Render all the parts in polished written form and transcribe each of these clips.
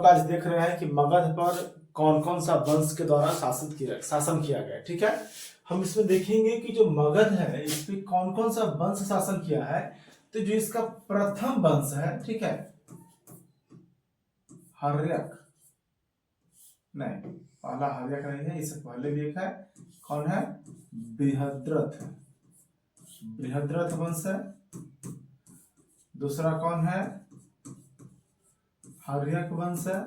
आज देख रहे हैं कि मगध पर कौन कौन सा वंश के द्वारा शासन किया गया। ठीक है, हम इसमें देखेंगे कि जो मगध है इस पे कौन कौन सा वंश शासन किया है। तो जो इसका प्रथम वंश है, ठीक है, हर्यक, नहीं पहला हर्यक नहीं है, इससे पहले भी एक है, कौन है, बृहद्रथ, बृहद्रथ वंश है। दूसरा कौन है, हर्यक वंश है।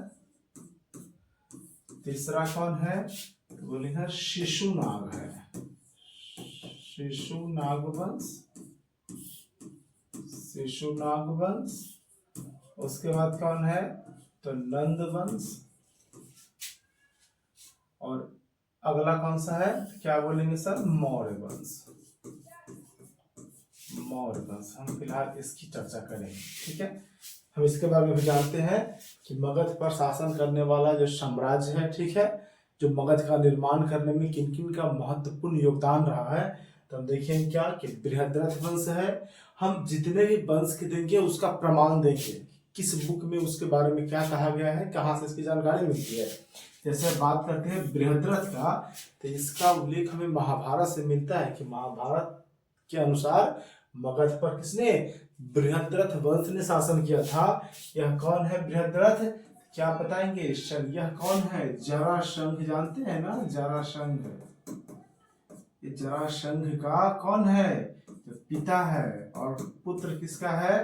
तीसरा कौन है, तो बोलेंगे शिशुनाग है, शिशुनाग वंश, शिशुनाग वंश। उसके बाद कौन है, तो नंद वंश। और अगला कौन सा है, क्या बोलेंगे सर, मौर्य वंश, मौर्य वंश। हम फिलहाल इसकी चर्चा करेंगे। ठीक है, हम इसके बारे में भी जानते हैं कि मगध पर शासन करने वाला जो साम्राज्य है, ठीक है, जो मगध का निर्माण करने में किन किन का महत्वपूर्ण योगदान रहा है। तो हम देखेंगे क्या कि बृहद्रथ वंश है। हम जितने भी वंश के देंगे उसका प्रमाण देंगे, किस बुक में उसके बारे में क्या कहा गया है, कहाँ से इसकी जानकारी मिलती है। जैसे बात करते हैं बृहद्रथ का, तो इसका उल्लेख हमें महाभारत से मिलता है कि महाभारत के अनुसार मगध पर किसने, बृहद्रथ वंश ने शासन किया था। यह कौन है बृहद्रथ, क्या बताएंगे, यह कौन है, जरासंध, जानते हैं ना जरासंध। ये जरासंध का कौन है, तो पिता है, और पुत्र किसका है,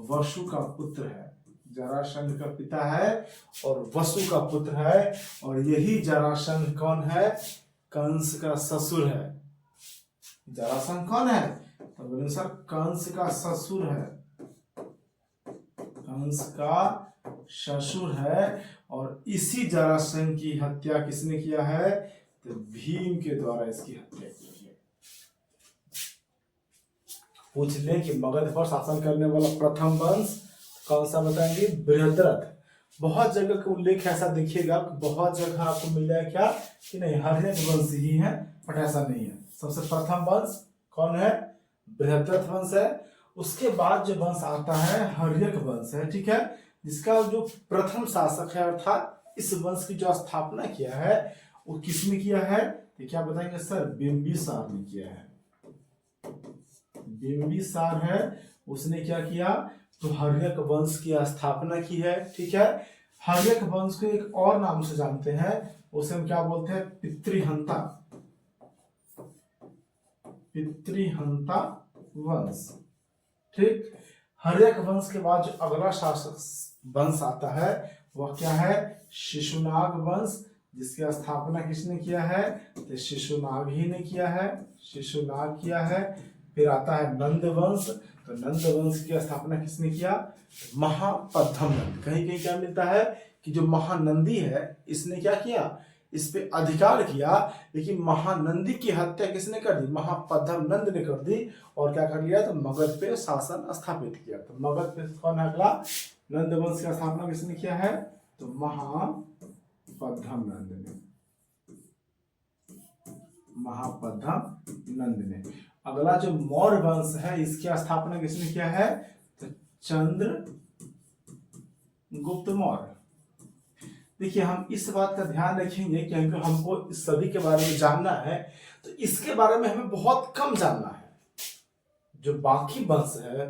वसु का पुत्र है। जरासंध का पिता है और वसु का पुत्र है। और यही जरासंध कौन है, कंस का ससुर है। जरासंध कौन है, तो बोले सर कंस का ससुर है, कंस का ससुर है। और इसी जरासंध की हत्या किसने किया है, तो भीम के द्वारा इसकी हत्या की है। पूछ लें कि मगध पर शासन करने वाला प्रथम वंश कौन सा, बताएंगे बृहद्रथ। बहुत जगह का उल्लेख ऐसा देखिएगा, बहुत जगह आपको मिला है क्या कि नहीं, हर्यक वंश ही है, बट ऐसा नहीं है। सबसे प्रथम वंश कौन है, बृहद्रथ वंश है। उसके बाद जो वंश आता है हर्यक वंश है, ठीक है, जिसका जो प्रथम शासक है अर्थात इस वंश की जो स्थापना किया है वो किसने किया है, तो क्या बताएंगे सर, बिंबिसार ने किया है। बिंबिसार है, उसने क्या किया, तो हर्यक वंश की स्थापना की है। ठीक है, हर्यक वंश को एक और नाम से जानते हैं, उसे हम क्या बोलते हैं, पितृहंता, पितृहंता वंश। ठीक, हर्यक वंश के बाद जो अगला शासक वंश आता है वह क्या है, शिशुनाग वंश, जिसकी स्थापना किसने किया है, तो शिशुनाग ही ने किया है, शिशुनाग किया है। फिर आता है नंद वंश, तो नंद वंश की स्थापना किसने किया, महापद्म नंद। कहीं कहीं क्या मिलता है कि जो महानंदी है इसने क्या किया, इस पे अधिकार किया, लेकिन महानंदी की हत्या किसने कर दी, महापद्म नंद ने कर दी। और क्या कर लिया, तो मगध पे शासन स्थापित किया। तो मगध पे कौन है अगला, नंद वंश की स्थापना किसने किया है, तो महापद्म नंद ने, महापद्म नंद ने। अगला जो मौर्य वंश है इसकी स्थापना किसने किया है, तो चंद्रगुप्त मौर्य। देखिए हम इस बात का ध्यान रखेंगे क्योंकि हमको इस सभी के बारे में जानना है, तो इसके बारे में हमें बहुत कम जानना है। जो बाकी वंश है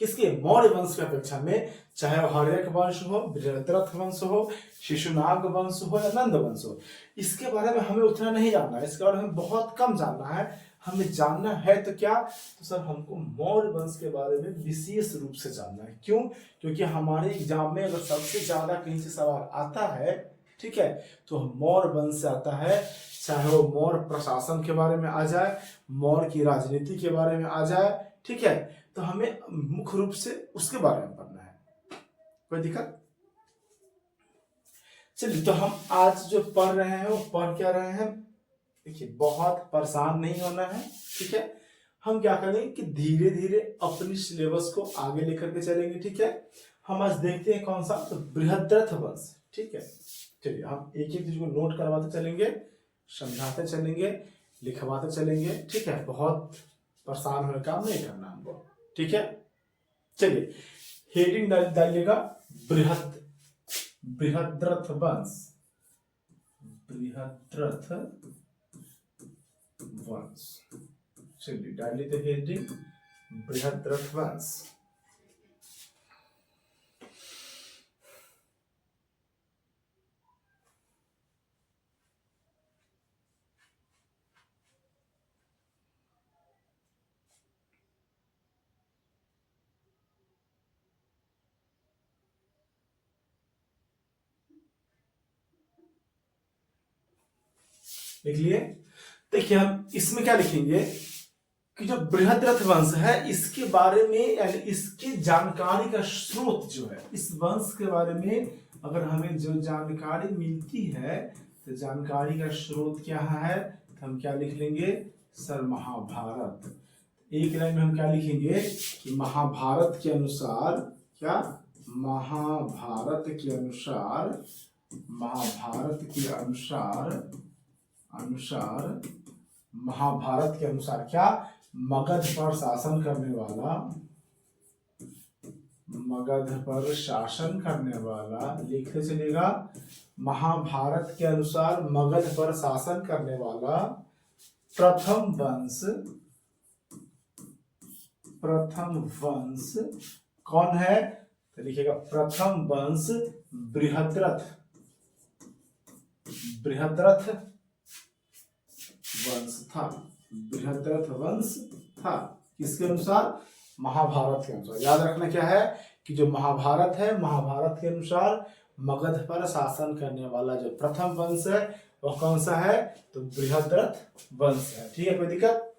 किसके, मौर्य वंश की अपेक्षा में, चाहे वो हर्यक वंश हो, बृहद्रथ वंश हो, शिशुनाग वंश हो या नंद वंश हो, इसके बारे में हमें उतना नहीं जानना है, इसके बारे में बहुत कम जानना है। हमें जानना है तो क्या, तो सर हमको मौर्य वंश के बारे में विशेष रूप से जानना है। क्यों, क्योंकि हमारे एग्जाम में अगर सबसे ज्यादा कहीं से सवाल आता है, ठीक है, तो मौर्य वंश से आता है। चाहे वो मौर्य प्रशासन के बारे में आ जाए, मौर्य की राजनीति के बारे में आ जाए, ठीक है, तो हमें मुख्य रूप से उसके बारे में पढ़ना है। कोई दिक्कत, चलिए तो हम आज जो पढ़ रहे हैं वो पढ़ क्या रहे हैं, देखिए बहुत परेशान नहीं होना है। ठीक है, हम क्या करेंगे कि धीरे धीरे अपनी सिलेबस को आगे लेकर के चलेंगे। ठीक है, हम आज देखते हैं कौन सा, तो बृहद्रथ वंश। ठीक है, चलिए हम एक एक चीज को नोट करवाते चलेंगे, समझाते चलेंगे, लिखवाते चलेंगे। ठीक है, बहुत परेशान होने काम नहीं करना हमको। ठीक है, चलिए हेडिंग डालिएगा बृहद बृहद्रथ वंश, बृहद्रथ वंश। चलिए डाल लेते हेडिंग बृहद्रथ वंश। लिख लिए। देखिए हम इसमें क्या लिखेंगे कि जो बृहद्रथ वंश है इसके बारे में यानी इसकी जानकारी का स्रोत जो है, इस वंश के बारे में अगर हमें जो जानकारी मिलती है तो जानकारी का स्रोत क्या है, तो हम क्या लिख लेंगे सर महाभारत। एक लाइन में हम क्या लिखेंगे कि महाभारत के अनुसार, क्या महाभारत के अनुसार, महाभारत के अनुसार महाभारत के अनुसार क्या मगध पर शासन करने वाला, मगध पर शासन करने वाला, लिखते चलेगा महाभारत के अनुसार मगध पर शासन करने वाला प्रथम वंश कौन है, तो लिखिएगा प्रथम वंश बृहद्रथ वंश था, बृहद्रथ वंश था। किसके अनुसार, महाभारत के अनुसार। याद रखना क्या है कि जो महाभारत है, महाभारत के अनुसार मगध पर शासन करने वाला जो प्रथम वंश है वह कौन सा है, तो बृहद्रथ वंश है। ठीक है, कोई दिक्कत?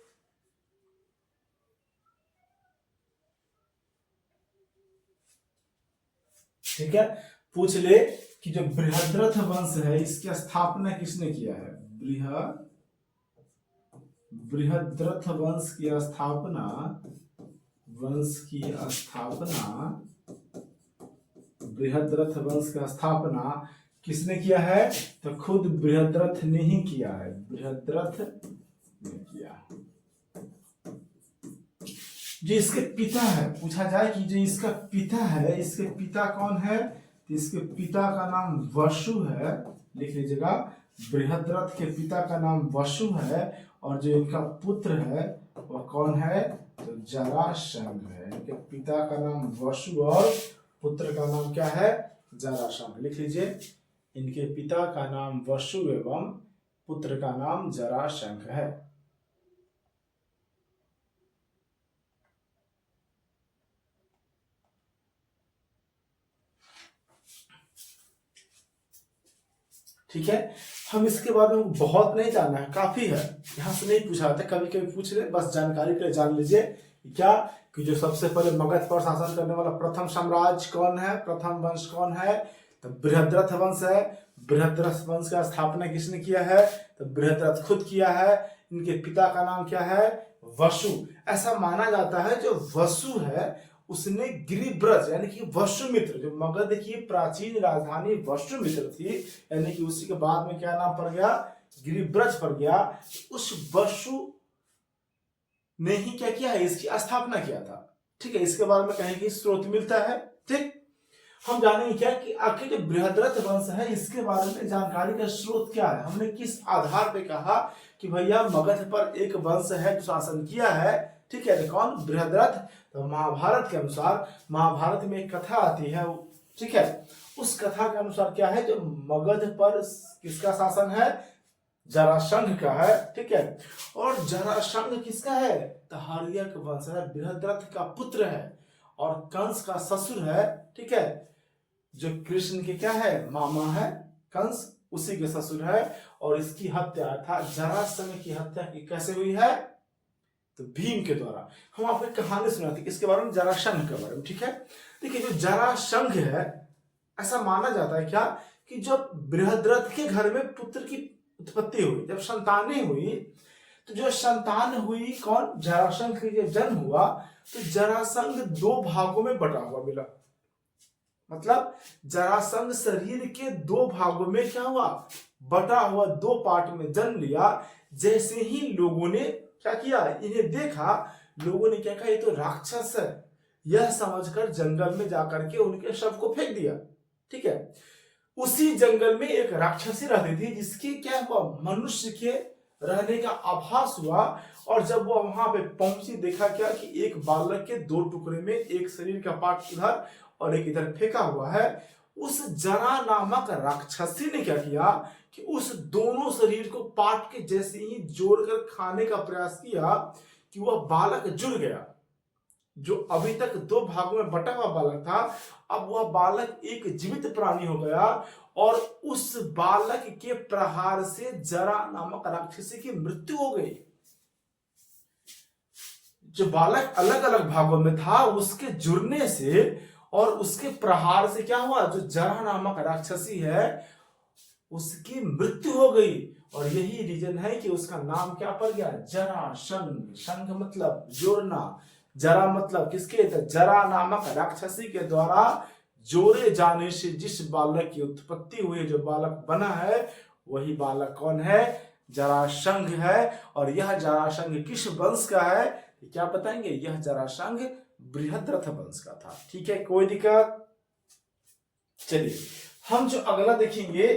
ठीक है, पूछ ले कि जो बृहद्रथ वंश है इसकी स्थापना किसने किया है। बृहद्रथ वंश की स्थापना बृहद्रथ वंश का स्थापना किसने किया है, तो खुद बृहद्रथ ने ही किया है, बृहद्रथ ने किया। जो इसके पिता है, पूछा जाए कि जो इसका पिता है, इसके पिता कौन है, तो इसके पिता का नाम वसु है। लिख लीजिएगा, बृहद्रथ के पिता का नाम वसु है और जो इनका पुत्र है वह कौन है, तो जरासंध है। इनके पिता का नाम वसु और पुत्र का नाम क्या है, जरासंध। लिख लीजिए, इनके पिता का नाम वसु एवं पुत्र का नाम जरासंध है। ठीक है, हम इसके बारे में बहुत नहीं जानना है, काफी है, यहाँ से नहीं पूछा जाता, कभी कभी पूछ ले, बस जानकारी के लिए जान लीजिए क्या कि जो सबसे पहले मगध पर शासन करने वाला प्रथम साम्राज्य कौन है, प्रथम वंश कौन है, तो बृहद्रथ वंश है। बृहद्रथ वंश का स्थापना किसने किया है, तो बृहद्रथ खुद किया है। इनके पिता का नाम क्या है, वसु। ऐसा माना जाता है जो वसु है उसने गिरिब्रज यानी कि वसुमित्र, जो मगध की प्राचीन राजधानी वसुमित्र थी, यानी कि उसी के बाद में क्या नाम पड़ गया, गिरिब्रज पड़ गया। उस वसु ने ही क्या किया है, इसकी स्थापना किया था। ठीक है, इसके बारे में कहीं की स्रोत मिलता है। ठीक, हम जानेंगे क्या कि आखिर जो बृहद्रथ वंश है इसके बारे में जानकारी का स्रोत क्या है। हमने किस आधार पे कहा कि भैया मगध पर एक वंश है जो शासन किया है। ठीक है, कौन, बृहद्रथ। तो महाभारत के अनुसार, महाभारत में एक कथा आती है, ठीक है, उस कथा के अनुसार क्या है, जो मगध पर किसका शासन है, जरासंध का है। ठीक है, और जरासंध किसका है, तहारिया का वंश है, बृहद्रथ का पुत्र है और कंस का ससुर है। ठीक है, जो कृष्ण के क्या है, मामा है, कंस उसी के ससुर है। और इसकी हत्या था, जरासंध की हत्या कैसे हुई है, तो भीम के द्वारा। हम आपको एक कहानी सुनाते किसके बारे में, जरासंध के बारे में। ठीक है, देखिए जो जरासंध है, ऐसा माना जाता है क्या कि जब बृहद्रथ के घर में पुत्र की उत्पत्ति हुई, जब संतानें हुई, तो जो संतान हुई कौन, जरासंध का जब जन्म हुआ तो जरासंध दो भागों में बटा हुआ मिला। मतलब जरासंध शरीर के दो भागों में क्या हुआ, बटा हुआ, दो पार्ट में जन्म लिया। जैसे ही लोगों ने क्या किया, इन्हें देखा, लोगों ने क्या कहा, ये तो राक्षस है, यह समझकर जंगल में जाकर के उनके शव को फेंक दिया। ठीक है, उसी जंगल में एक राक्षसी रहती थी, जिसके क्या हुआ, मनुष्य के रहने का आभास हुआ। और जब वो वहां पे पहुंची, देखा क्या कि एक बालक के दो टुकड़े में, एक शरीर का पार्ट इधर और एक इधर फेंका हुआ है। उस जरा नामक राक्षसी ने क्या किया कि उस दोनों शरीर को पाट के जैसे ही जोड़कर खाने का प्रयास किया कि वह बालक जुड़ गया। जो अभी तक दो भागों में बटा हुआ बालक था, अब वह बालक एक जीवित प्राणी हो गया। और उस बालक के प्रहार से जरा नामक राक्षसी की मृत्यु हो गई। जो बालक अलग अलग भागों में था, उसके जुड़ने से और उसके प्रहार से क्या हुआ, जो जरा नामक राक्षसी है उसकी मृत्यु हो गई। और यही रीजन है कि उसका नाम क्या पड़ गया, जरासंध। संघ मतलब जोड़ना, जरा मतलब किसके, जरा नामक राक्षसी के द्वारा जोड़े जाने से जिस बालक की उत्पत्ति हुई, जो बालक बना है, वही बालक कौन है, जरासंध है। और यह जरासंध किस वंश का है, क्या बताएंगे, यह जरासंध बृहद्रथ वंश का था। ठीक है, कोई दिक्कत। चलिए हम जो अगला देखेंगे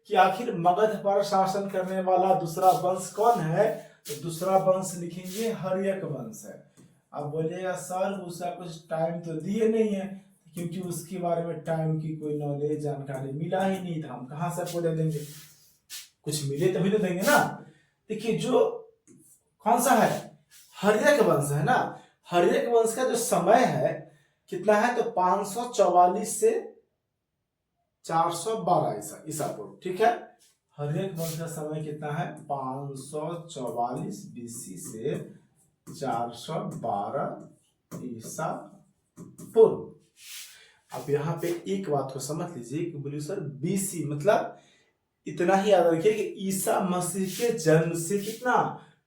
कि आखिर मगध पर शासन करने वाला दूसरा वंश कौन है, तो दूसरा वंश लिखेंगे हर्यक वंश है। अब बोलेगा सर उसका कुछ टाइम तो दिए नहीं है, क्योंकि उसके बारे में टाइम की कोई नॉलेज जानकारी मिला ही नहीं था, हम कहां से आपको दे देंगे, कुछ मिले तभी तो देंगे ना। देखिए जो कौन सा है, हर्यक वंश है ना। हर्यक वंश का जो समय है कितना है, तो 544 से 412 ईसा पूर्व। ठीक है, हर्यक वंश का समय कितना है, 544 बीसी से 412 ईसा पूर्व। अब यहाँ पे एक बात को समझ लीजिए कि बोलिए सर बीसी मतलब इतना ही याद रखिए कि ईसा मसीह के जन्म से कितना,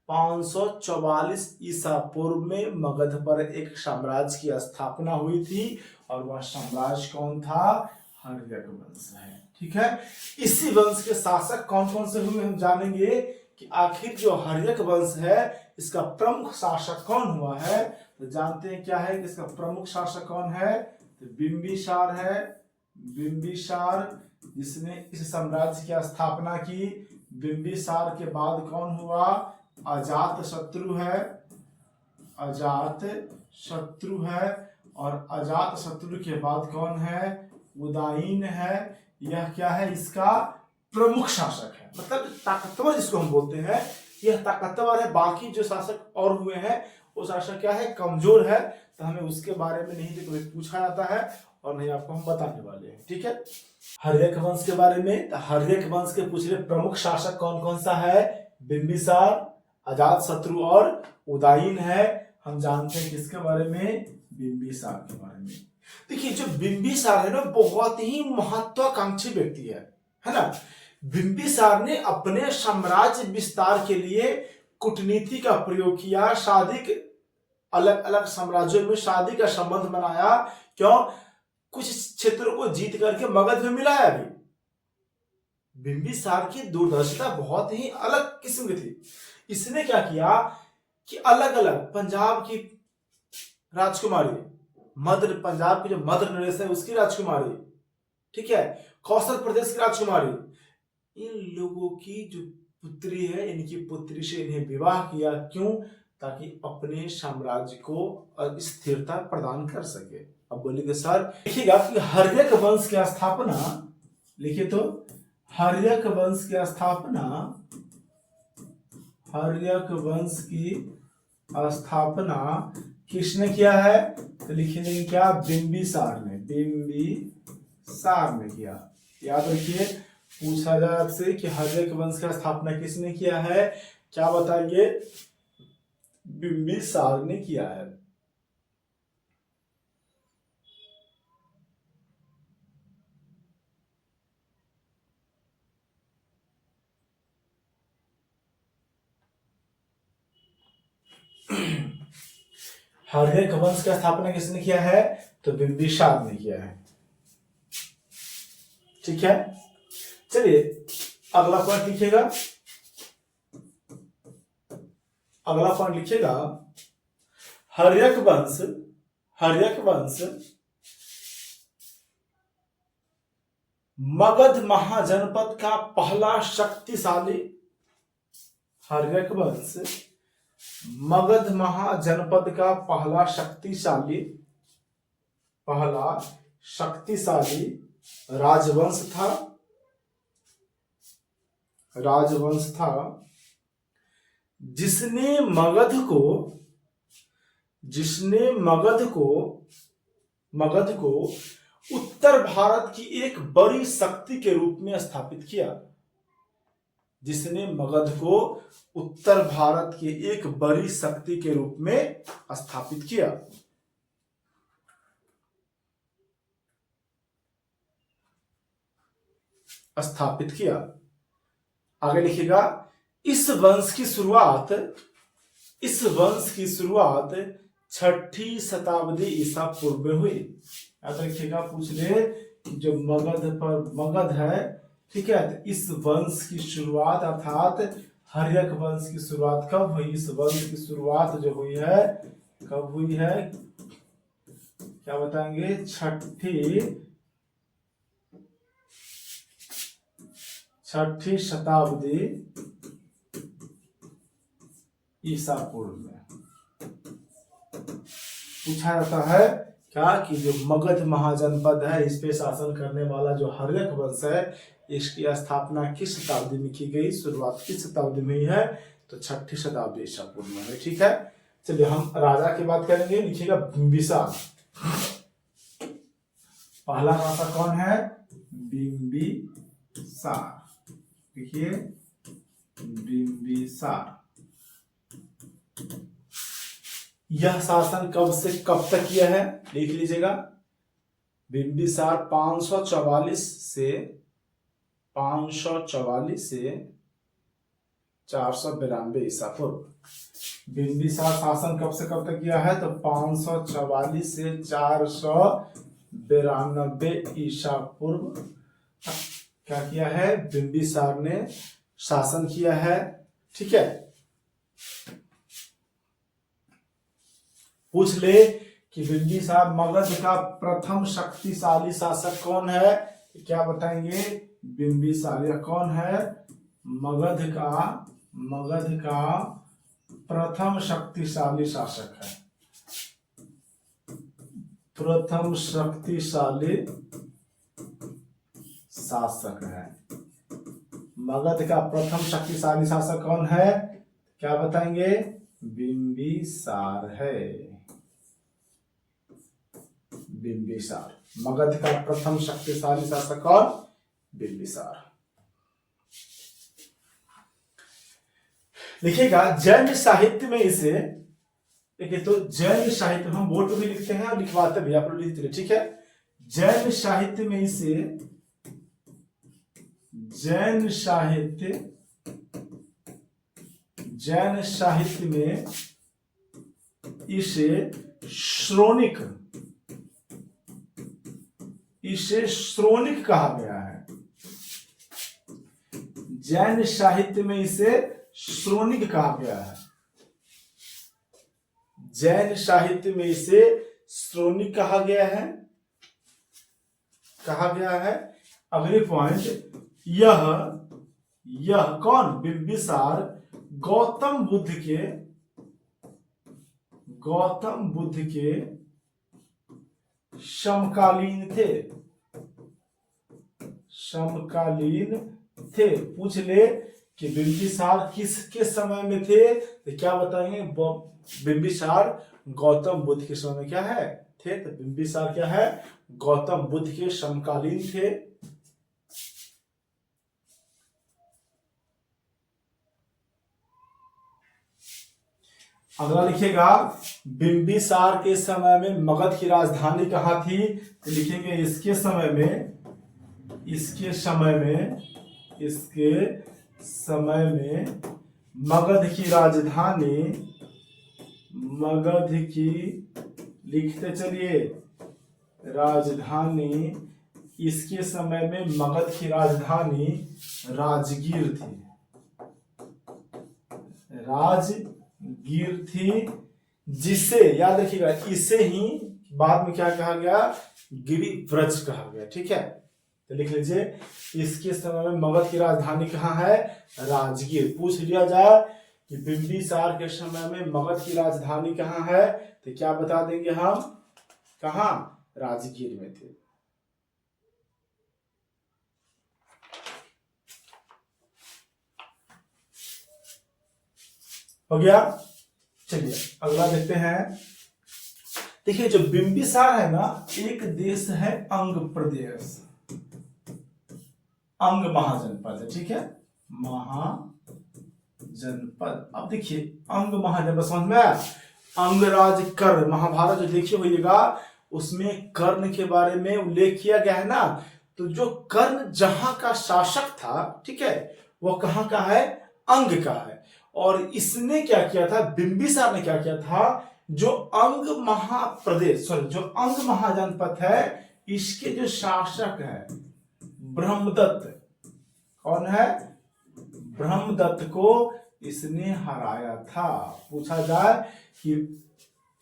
544 ईसा पूर्व में मगध पर एक साम्राज्य की स्थापना हुई थी। और वह साम्राज्य कौन था, हर्यक वंश है। ठीक है, इसी वंश के शासक कौन कौन से हुए हम जानेंगे कि आखिर जो हर्यक वंश है इसका प्रमुख शासक कौन हुआ है। तो जानते हैं क्या है कि इसका प्रमुख शासक कौन है, तो बिंबिसार है। बिंबिसार जिसने इस साम्राज्य की स्थापना की। बिंबिसार के बाद कौन हुआ, अजात शत्रु है। अजात शत्रु है। और अजात शत्रु के बाद कौन है, उदायीन है। यह क्या है, इसका प्रमुख शासक है, मतलब ताकतवर जिसको हम बोलते हैं, यह ताकतवर है। बाकी जो शासक और हुए हैं वो शासक क्या है, कमजोर है। तो हमें उसके बारे में नहीं कभी पूछा जाता है और नहीं आपको हम बताने वाले हैं। ठीक है, हर्यक वंश के बारे में, तो हर्यक वंश के पूछ रहे प्रमुख शासक कौन कौन सा है, बिंबिसार, अजात शत्रु और उदायीन है। हम जानते हैं किसके बारे में, बिंबिसार के बारे में। देखिए जो बिंबिसार है ना, बहुत ही महत्वाकांक्षी व्यक्ति है ना। बिंबिसार ने अपने साम्राज्य विस्तार के लिए कूटनीति का प्रयोग किया। शादी के अलग अलग साम्राज्यों में शादी का संबंध बनाया। क्यों, कुछ क्षेत्रों को जीत करके मगध में मिलाया भी। बिंबिसार की दूरदर्शिता बहुत ही अलग किस्म की थी। इसने क्या किया कि अलग अलग पंजाब की राजकुमारी, मध्य पंजाब की जो मध्य नरेश है उसकी राजकुमारी, ठीक है, कौशल प्रदेश की राजकुमारी, इन लोगों की जो पुत्री है, इनकी पुत्री से इन्हें विवाह किया। क्यों, ताकि अपने साम्राज्य को स्थिरता प्रदान कर सके। अब बोलेंगे सर देखिएगा कि हर्यक वंश की स्थापना, लिखिए तो हर्यक वंश की स्थापना, हर्यक वंश की स्थापना किसने किया है, तो लिखेंगे क्या, बिंबिसार ने, बिंबिसार ने किया। याद रखिए, पूछा जाए आपसे कि हर्यक वंश का स्थापना किसने किया है, क्या बताइए, बिंबिसार ने किया है। हर्यक वंश का स्थापना किसने किया है, तो बिंबिसार ने किया है। ठीक है, चलिए अगला पॉइंट लिखिएगा। अगला पॉइंट लिखिएगा, हर्यक वंश, हर्यक वंश मगध महाजनपद का पहला शक्तिशाली हर्यक वंश, मगध महाजनपद का पहला शक्तिशाली राजवंश था जिसने मगध को उत्तर भारत की एक बड़ी शक्ति के रूप में स्थापित किया। जिसने मगध को उत्तर भारत की एक बड़ी शक्ति के रूप में स्थापित किया। आगे लिखिएगा, इस वंश की शुरुआत 6ठी शताब्दी ईसा पूर्व में हुई। याद रखिएगा, पूछ ले जो मगध है, ठीक है, तो इस वंश की शुरुआत अर्थात हर्यक वंश की शुरुआत कब हुई? इस वंश की शुरुआत जो हुई है कब हुई है, क्या बताएंगे? 6ठी शताब्दी ईसा पूर्व में। पूछा जाता है क्या कि जो मगध महाजनपद है, इस पे शासन करने वाला जो हर्यक वंश है, इसकी स्थापना किस शताब्दी में की गई? शुरुआत किस शताब्दी में हुई है? तो 6ठी शताब्दी ईसा पूर्व में है। ठीक है, चलिए हम राजा की बात करेंगे। लिखिएगा बिंबिसार। पहला राजा कौन है? बिंबिसार। देखिए बिंबिसार। यह शासन कब से कब तक किया है? लिख लीजिएगा, बिंबिसार 544 से 492 ईसा पूर्व। बिंबिसार शासन कब से कब तक किया है? तो 544 से 492 ईसा पूर्व क्या किया है? बिंबिसार ने शासन किया है। ठीक है, पूछ ले कि बिंबिसार मगध का प्रथम शक्तिशाली शासक कौन है? क्या बताएंगे? बिंबिसार यह कौन है? मगध का प्रथम शक्तिशाली शासक है। प्रथम शक्तिशाली शासक है। मगध का प्रथम शक्तिशाली शासक कौन है? क्या बताएंगे? बिंबिसार है। बिंबिसार मगध का प्रथम शक्तिशाली शासक कौन? बिंबिसार। लिखिएगा, जैन साहित्य में इसे, देखिए तो जैन साहित्य हम बोर्ड पे भी लिखते हैं और लिखवाते भी, आप लोग लिखते रहे। ठीक है, जैन साहित्य में इसे श्रोणिक कहा गया है। जैन साहित्य में इसे श्रोणिक कहा गया है। जैन साहित्य में इसे श्रोणिक कहा गया है। अगले पॉइंट, यह कौन? बिंबिसार गौतम बुद्ध के समकालीन थे। पूछ ले कि बिंबिसार किसके समय में थे? तो क्या बताएंगे? बिंबिसार गौतम बुद्ध के समय में क्या है थे? तो बिंबिसार क्या है? गौतम बुद्ध के समकालीन थे। अगला लिखिएगा, बिंबिसार के समय में मगध की राजधानी कहाँ थी? तो लिखेंगे इसके समय में मगध की लिखते चलिए राजधानी। इसके समय में मगध की राजधानी राजगीर थी। जिसे याद रखिएगा, इसे ही बाद में क्या कहा गया? गिरिव्रज कहा गया। ठीक है, तो लिख लीजिए इसके समय में मगध की राजधानी कहाँ है? राजगीर। पूछ लिया जाए कि बिंबिसार के समय में मगध की राजधानी कहाँ है, तो क्या बता देंगे हम? कहाँ? राजगीर में थे। हो गया। चलिए अगला देखते हैं। देखिए जो बिंबिसार है ना, एक देश है अंग प्रदेश, अंग महाजनपद है, ठीक है, महाजनपद। अब देखिए अंग महाजनपद समझ में आया? अंगराज कर्ण, महाभारत जो देखिए होइएगा उसमें कर्ण के बारे में उल्लेख किया गया है ना। तो जो कर्ण जहां का शासक था, ठीक है, वो कहां का है? अंग का है। और इसने क्या किया था? बिंबिसार ने क्या किया था? जो अंग महाप्रदेश, सॉरी, जो अंग महाजनपद है, इसके जो शासक है ब्रह्मदत्त, कौन है? ब्रह्मदत्त को इसने हराया था। पूछा जाए कि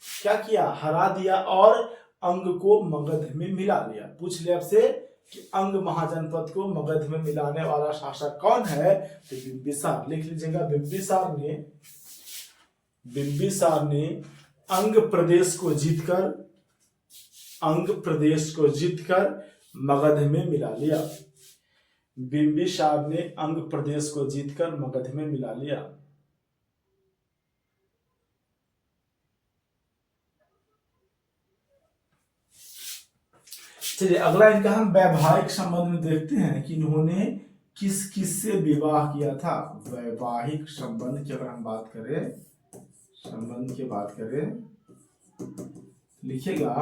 क्या किया? हरा दिया और अंग को मगध में मिला लिया। पूछ लिया आपसे कि अंग महाजनपद को मगध में मिलाने वाला शासक कौन है? तो बिंबिसार। लिख लीजिएगा बिंबिसार ने अंग प्रदेश को जीतकर मगध में मिला लिया। बिंबिसार ने अंग प्रदेश को जीतकर मगध में मिला लिया। चलिए अगला इनका हम वैवाहिक संबंध में देखते हैं कि इन्होंने किस किस से विवाह किया था। वैवाहिक संबंध की अगर हम बात करें, लिखिएगा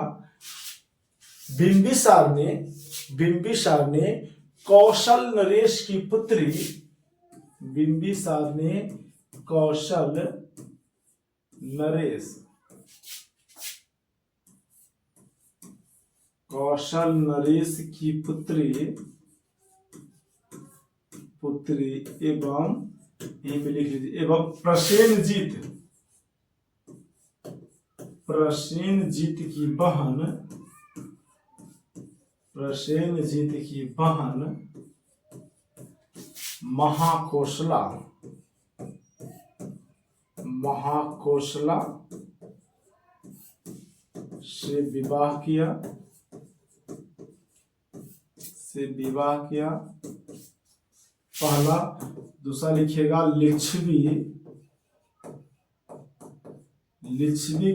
बिंबिसार ने कौशल नरेश की पुत्री, कौशल नरेश की पुत्री एवं यहीं पे लिख लीजिए, एवं प्रसेनजीत की बहन महाकोशला से विवाह किया। पहला। दूसरा लिखिएगा लिच्छवी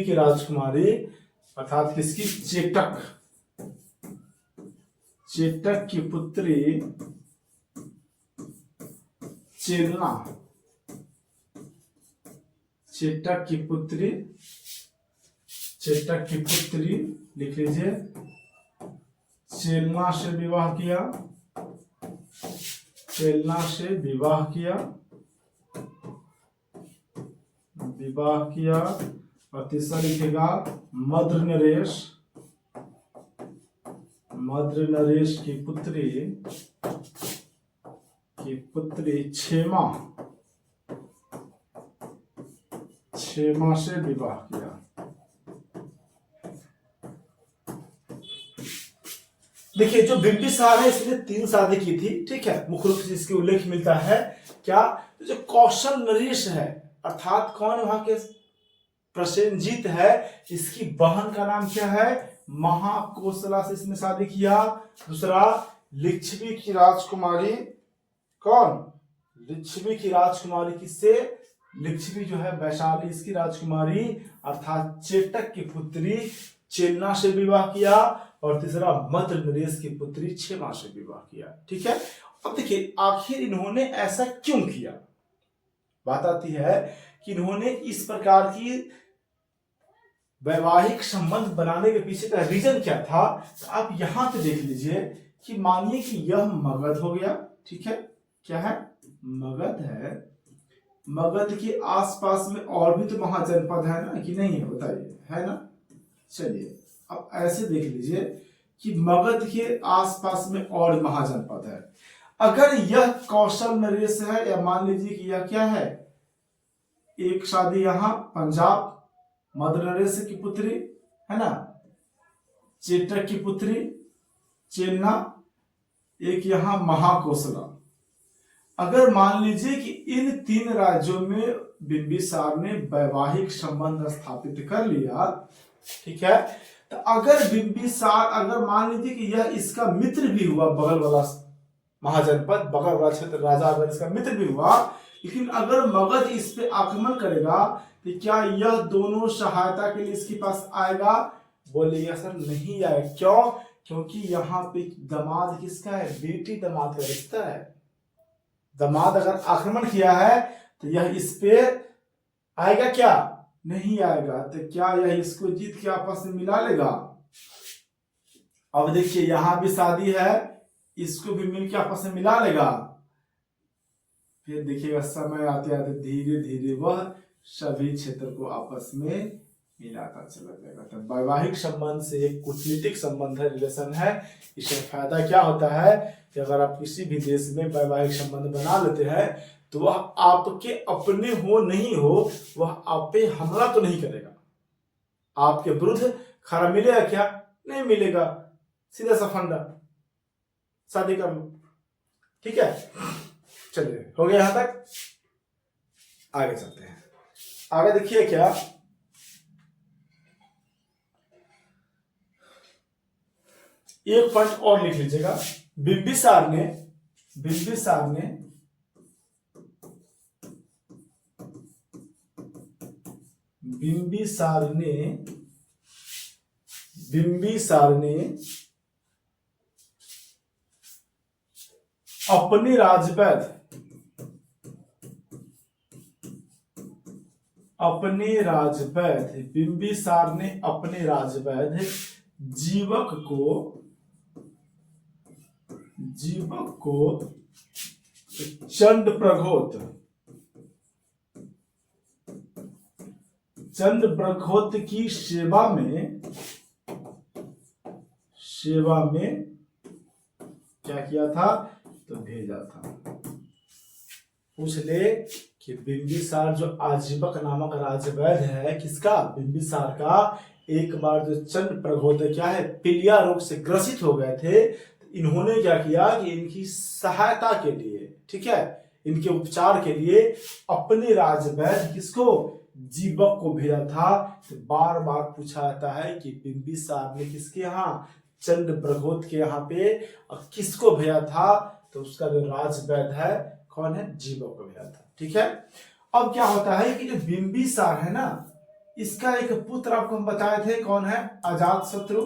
की राजकुमारी अर्थात किसकी? चेटक की पुत्री चेटक की पुत्री लिख लीजिए चेलना से विवाह किया। और तीसरा लिखेगा मद्र नरेश की पुत्री क्षेमा से विवाह किया। देखिए जो बिंबिसार है इसने 3 शादी की थी, ठीक है, मुख्य रूप से इसके उल्लेख मिलता है क्या? तो जो कौशल नरेश है अर्थात कौन वहां के? प्रसेनजीत है, इसकी बहन का नाम क्या है? महाकोशला से इसने शादी किया। दूसरा लिच्छवी की राजकुमारी, कौन? लिच्छवी की राजकुमारी किससे? लिच्छवी जो है वैशाली, इसकी राजकुमारी अर्थात चेटक की पुत्री चेलना से विवाह किया। और तीसरा मद्र नरेश की पुत्री क्षेमा से विवाह किया, ठीक है। अब देखिए आखिर इन्होंने ऐसा क्यों किया? बात आती है कि इन्होंने इस प्रकार की वैवाहिक संबंध बनाने के पीछे का रीजन क्या था। तो आप यहां पे देख लीजिए कि मानिए कि यह मगध हो गया, ठीक है, क्या है? मगध है। मगध के आसपास में और भी तो महाजनपद है ना, कि नहीं है? बताइए, है ना? चलिए अब ऐसे देख लीजिए कि मगध के आसपास में और महाजनपद है। अगर यह कौशल नरेश है, या मान लीजिए कि यह क्या है? एक शादी यहाँ पंजाब मध्य नरेश की पुत्री है ना, चेटक की पुत्री चेन्ना, एक यहाँ महाकोसला। अगर मान लीजिए कि इन 3 राज्यों में बिंबिसार ने वैवाहिक संबंध स्थापित कर लिया, ठीक है, तो अगर बिंबिसार, अगर मान लीजिए कि यह इसका मित्र भी हुआ, बगल वाला महाजनपद, बगल वाला क्षेत्र राजा अगर इसका मित्र भी हुआ, लेकिन अगर मगध इस पे आक्रमण करेगा तो क्या यह दोनों सहायता के लिए इसके पास आएगा? बोलेगा सर नहीं आएगा। क्यों? क्योंकि यहाँ पे दामाद किसका है? बेटी दामाद का रिश्ता है। दामाद अगर आक्रमण किया है तो यह इस पे आएगा क्या? नहीं आएगा। तो क्या यह इसको जीत के आपस में मिला लेगा? अब देखिए यहां भी शादी है, इसको भी मिल के आपस में मिला लेगा। फिर देखिएगा समय आते आते धीरे धीरे वह सभी क्षेत्र को आपस में मिलाता चला जाएगा। तो वैवाहिक संबंध से एक कूटनीतिक संबंध है, रिलेशन है। इससे फायदा क्या होता है कि अगर आप किसी भी देश में वैवाहिक संबंध बना लेते हैं तो वह आपके अपने हो नहीं हो, वह आप पे हमला तो नहीं करेगा, आपके विरुद्ध खड़ा मिलेगा क्या? नहीं मिलेगा। सीधा सा फंडा, शादी कर लो। ठीक है, चलिए हो गया यहां तक, आगे चलते हैं। आगे देखिए क्या, एक पॉइंट और लिख लीजिएगा। बिंबिसार ने अपने राजवैद्य बिंबिसार ने अपने राजवैद्य जीवक को चंद्रप्रघोत की सेवा में क्या किया था? तो भेजा था। पूछ ले कि बिंबिसार जो आजीवक नामक राजवैद्य है, किसका? बिंबिसार का। एक बार जो चंद्रप्रघोत क्या है, पीलिया रोग से ग्रसित हो गए थे, इन्होंने क्या किया कि इनकी सहायता के लिए, ठीक है, इनके उपचार के लिए अपने राजवैद्य किसको? जीवक को भेजा था। तो बार बार पूछा जाता है कि बिंबिसार ने किसके यहाँ? चंद्रप्रघोत के यहाँ पे किसको भेजा था? तो उसका जो राजवैद्य है कौन है? जीवक को भेजा था। ठीक है, अब क्या होता है कि जो बिंबिसार है ना, इसका एक पुत्र आपको हम बताए थे, कौन है? अजातशत्रु।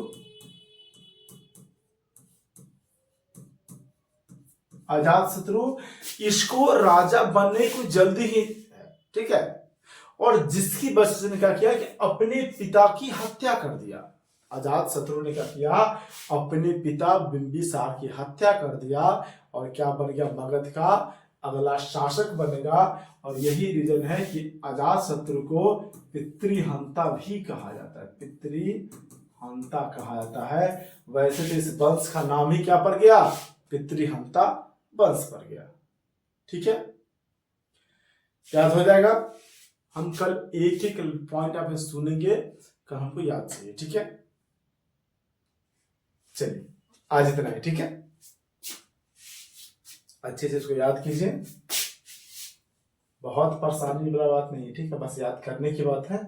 इसको राजा बनने को जल्दी ही, ठीक है, और जिसकी वजह से क्या किया कि अपने पिता की हत्या कर दिया। अजातशत्रु ने क्या किया? अपने पिता बिंबिसार की हत्या कर दिया और क्या बन गया? मगध का अगला शासक बनेगा। और यही रीजन है कि अजातशत्रु को पितृहंता भी कहा जाता है, पितृहंता कहा जाता है। वैसे तो इस वंश का नाम ही क्या पड़ गया? पितृहंता वंश पड़ गया। ठीक है, याद हो जाएगा। हम कल एक एक पॉइंट आप सुनेंगे, कल हमको याद चाहिए। ठीक है, चलिए आज इतना है। ठीक है, अच्छे से इसको याद कीजिए, बहुत परेशानी वाला बात नहीं है। ठीक है, बस याद करने की बात है।